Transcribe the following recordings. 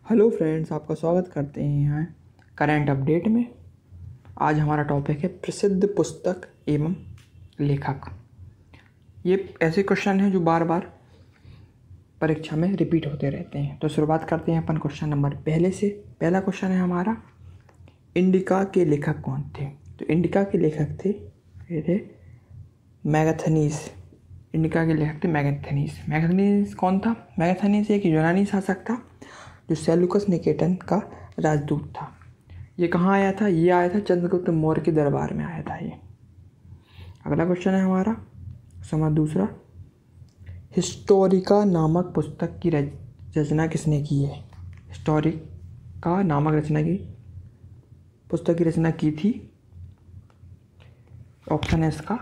Hello friends, आपका स्वागत करते हैं यहाँ करंट अपडेट में। आज हमारा टॉपिक है प्रसिद्ध पुस्तक एवं लेखक। ये ऐसे क्वेश्चन हैं जो बार बार परीक्षा में रिपीट होते रहते हैं। तो शुरुआत करते हैं अपन क्वेश्चन नंबर पहले से। पहला क्वेश्चन है हमारा, इंडिका के लेखक कौन थे? तो इंडिका के लेखक थे ये थे मैगस्थनीज। इंडिका के लेखक थे मैगस्थनीज। मैगस्थनीज कौन था? मैगस्थनीज एक यूनानी शासक था जो सेल्यूकस निकेटर का राजदूत था। ये कहाँ आया था? ये आया था चंद्रगुप्त मौर्य के दरबार में आया था ये। अगला क्वेश्चन है हमारा सवाल दूसरा, हिस्टोरिका नामक पुस्तक की रचना किसने की है? हिस्टोरिका नामक पुस्तक की रचना की थी, ऑप्शन है इसका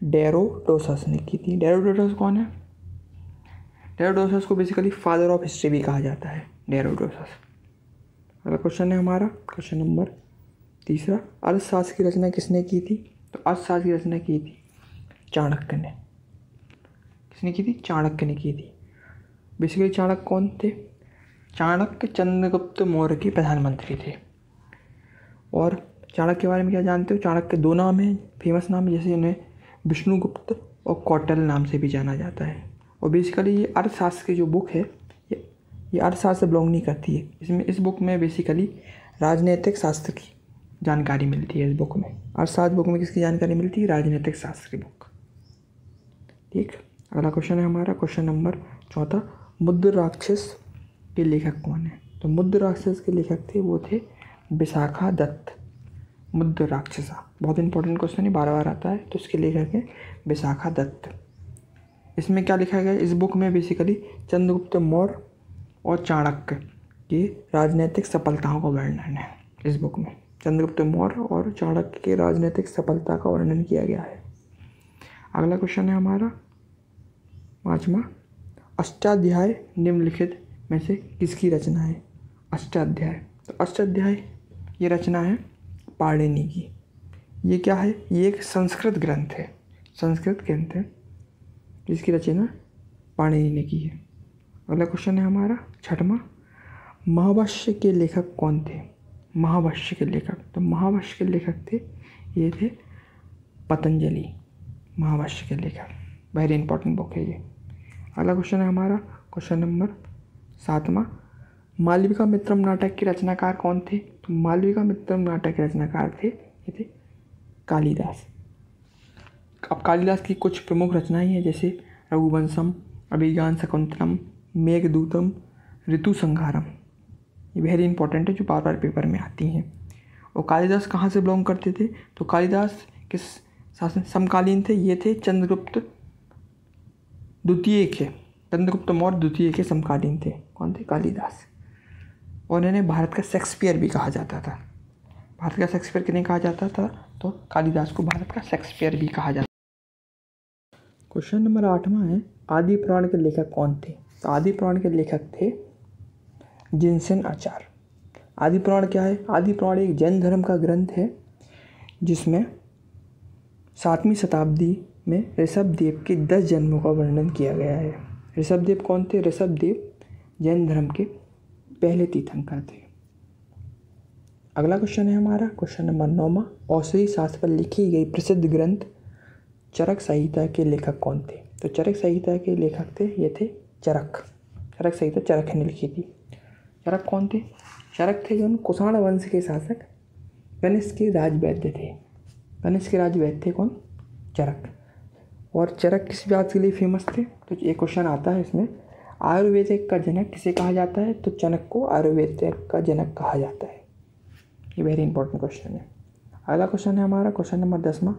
हेरोडोटस ने की थी। हेरोडोटस कौन है? हेरोडोटस को बेसिकली फादर ऑफ हिस्ट्री भी कहा जाता है, हेरोडोटस। अगला क्वेश्चन है हमारा क्वेश्चन नंबर तीसरा, अर्थशास्त्र की रचना किसने की थी? तो अर्थशास्त्र की रचना की थी चाणक्य ने। किसने की थी? चाणक्य ने की थी। बेसिकली चाणक्य कौन थे? चाणक्य चंद्रगुप्त मौर्य के प्रधानमंत्री थे। और चाणक्य के बारे में क्या जानते हो? चाणक्य के दो नाम हैं, फेमस नाम, जैसे उन्हें विष्णुगुप्त और कौटिल्य नाम से भी जाना जाता है। और बेसिकली ये अर्थशास्त्र की जो बुक है ये अर्थशास्त्र से बिलोंग नहीं करती है। इस बुक में बेसिकली राजनीतिक शास्त्र की जानकारी मिलती है। इस बुक में, अर्थशास्त्र बुक में किसकी जानकारी मिलती है? राजनीतिक शास्त्र की बुक। ठीक। अगला क्वेश्चन है हमारा क्वेश्चन नंबर चौथा, मुद्र राक्षस के लेखक कौन है? तो मुद्र राक्षस के लेखक थे वो थे विशाखा दत्त। मुद्र राक्षसा बहुत इंपॉर्टेंट क्वेश्चन है, बार बार आता है। तो इसके लेखक है विशाखा दत्त। इसमें क्या लिखा गया? इस बुक में बेसिकली चंद्रगुप्त मौर्य और चाणक्य की राजनीतिक सफलताओं का वर्णन है। इस बुक में चंद्रगुप्त मौर्य और चाणक्य की राजनीतिक सफलता का वर्णन किया गया है। अगला क्वेश्चन है हमारा पांचवा, अष्टाध्याय निम्नलिखित में से किसकी रचना है? अष्टाध्याय, तो अष्टाध्याय ये रचना है पाणिनि की। ये क्या है? ये एक संस्कृत ग्रंथ है, संस्कृत ग्रंथ है जिसकी रचना पाणिनि ने की है। अगला क्वेश्चन है हमारा छठवां, महाभाष्य के लेखक कौन थे? महाभाष्य के लेखक, तो महाभाष्य के लेखक थे ये थे पतंजलि। महाभाष्य के लेखक, वेरी इंपॉर्टेंट बुक है ये। अगला क्वेश्चन है हमारा क्वेश्चन नंबर सातवां, मालविका मित्रम नाटक के रचनाकार कौन थे? तो मालविका मित्रम नाटक के रचनाकार थे ये थे कालिदास। अब कालिदास की कुछ प्रमुख रचनाएं हैं, जैसे रघुवंशम, अभिज्ञान शकुंतलम, मेघदूतम, ऋतु संहारम। ये वेरी इंपॉर्टेंट है, जो बार बार पेपर में आती हैं। और कालिदास कहाँ से बिलोंग करते थे? तो कालिदास किस शासन समकालीन थे? ये थे चंद्रगुप्त द्वितीय के, चंद्रगुप्त मौर्य द्वितीय के समकालीन थे। कौन थे? कालिदास। और इन्हें भारत का शेक्सपियर भी कहा जाता था। भारत का शेक्सपियर किन्हें कहा जाता था? तो कालिदास को भारत का शेक्सपियर भी कहा जाता। क्वेश्चन नंबर 8वां है, आदि पुराण के लेखक कौन थे? तो आदि पुराण के लेखक थे जिनसेन आचार्य। आदि पुराण क्या है? आदि पुराण एक जैन धर्म का ग्रंथ है जिसमें 7वीं शताब्दी में ऋषभदेव के 10 जन्मों का वर्णन किया गया है। ऋषभदेव कौन थे? ऋषभदेव जैन धर्म के पहले तीर्थंकर थे। अगला क्वेश्चन है हमारा क्वेश्चन नंबर 9वां, औषधि शास्त्र पर लिखी गई प्रसिद्ध ग्रंथ चरक संहिता के लेखक कौन थे? तो चरक संहिता के लेखक थे ये थे चरक। चरक संहिता चरक ने लिखी थी। चरक कौन थे? चरक थे जो कुषाण वंश के शासक कनिष्क के राजवैद्य थे। कनिष्क के राजवैद्य थे कौन? चरक। और चरक किस बात के लिए फेमस थे? तो एक क्वेश्चन आता है इसमें, आयुर्वेद का जनक किसे कहा जाता है? तो चरक को आयुर्वेद का जनक कहा जाता है। ये वेरी इंपॉर्टेंट क्वेश्चन है। अगला क्वेश्चन है हमारा क्वेश्चन नंबर 10वां,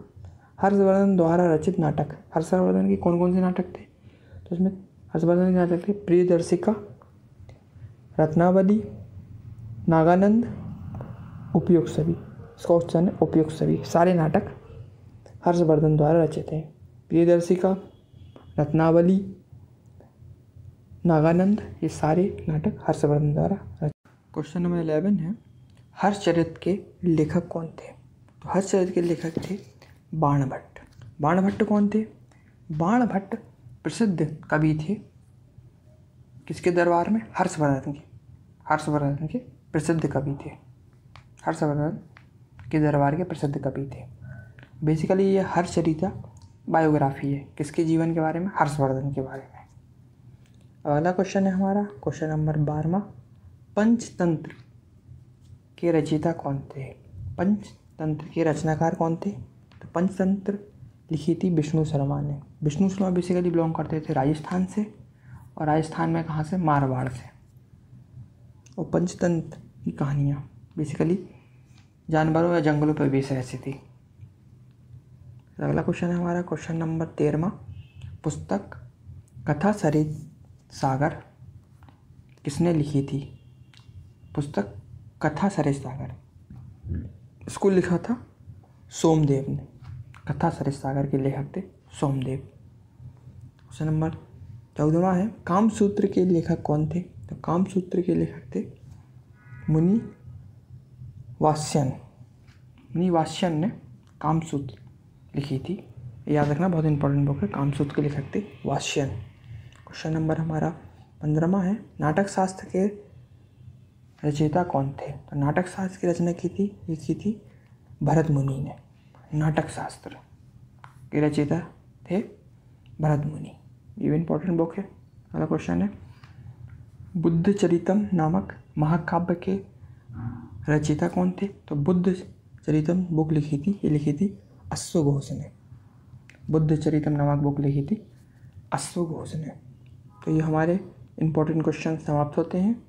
हर्षवर्धन द्वारा रचित नाटक। हर्षवर्धन के कौन कौन से नाटक थे? तो इसमें हर्षवर्धन के नाटक थे प्रियदर्शिका, रत्नावली, नागानंद, उपयुक्त सभी। इसका ऑप्शन है उपयुक्त सभी। सारे नाटक हर्षवर्धन द्वारा रचित हैं। प्रियदर्शिका, रत्नावली, नागानंद, ये सारे नाटक हर्षवर्धन द्वारा रचित। क्वेश्चन नंबर 11 है, हर्षचरित के लेखक कौन थे? तो हर्षचरित के लेखक थे बाणभट्ट। बाणभट्ट कौन थे? बाणभट्ट प्रसिद्ध कवि थे किसके दरबार में? हर्षवर्धन के प्रसिद्ध कवि थे। हर्षवर्धन के दरबार के प्रसिद्ध कवि थे। बेसिकली ये हर्षचरिता बायोग्राफी है। किसके जीवन के बारे में? हर्षवर्धन के बारे में। अगला क्वेश्चन है हमारा क्वेश्चन नंबर 12वां, पंचतंत्र के रचयिता कौन थे? पंचतंत्र के रचनाकार कौन थे? तो पंचतंत्र लिखी थी विष्णु शर्मा ने। विष्णु शर्मा बेसिकली बिलोंग करते थे राजस्थान से, और राजस्थान में कहाँ से? मारवाड़ से। और पंचतंत्र की कहानियाँ बेसिकली जानवरों या जंगलों पर बेस ऐसी थी। अगला क्वेश्चन है हमारा क्वेश्चन नंबर 13वां, पुस्तक कथा सरित सागर किसने लिखी थी? पुस्तक कथा सरित सागर इसको लिखा था सोमदेव ने। कथा सरित सागर के लेखक थे सोमदेव। क्वेश्चन नंबर 14वां है, कामसूत्र के लेखक कौन थे? तो कामसूत्र के लेखक थे मुनि वात्स्यन ने कामसूत्र लिखी थी। याद रखना, बहुत इंपॉर्टेंट बुक है। कामसूत्र के लेखक थे वात्स्यन। क्वेश्चन नंबर हमारा 15वां है, नाटक शास्त्र के रचयिता कौन थे? तो नाटक शास्त्र की रचना लिखी थी भरत मुनि ने। नाटक शास्त्र के रचयिता थे भरत मुनि। ये भी इंपॉर्टेंट बुक है। अगला क्वेश्चन है, बुद्ध चरितम नामक महाकाव्य के रचयिता कौन थे? तो बुद्ध चरितम बुक लिखी थी अश्वघोष ने। बुद्ध चरितम नामक बुक लिखी थी अश्वघोष ने। तो ये हमारे इंपॉर्टेंट क्वेश्चन समाप्त होते हैं।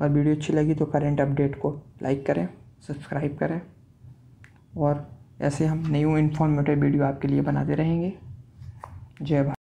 और वीडियो अच्छी लगी तो करंट अपडेट को लाइक करें, सब्सक्राइब करें, और ऐसे हम न्यू इन्फॉर्मेटिव वीडियो आपके लिए बनाते रहेंगे। जय भारत।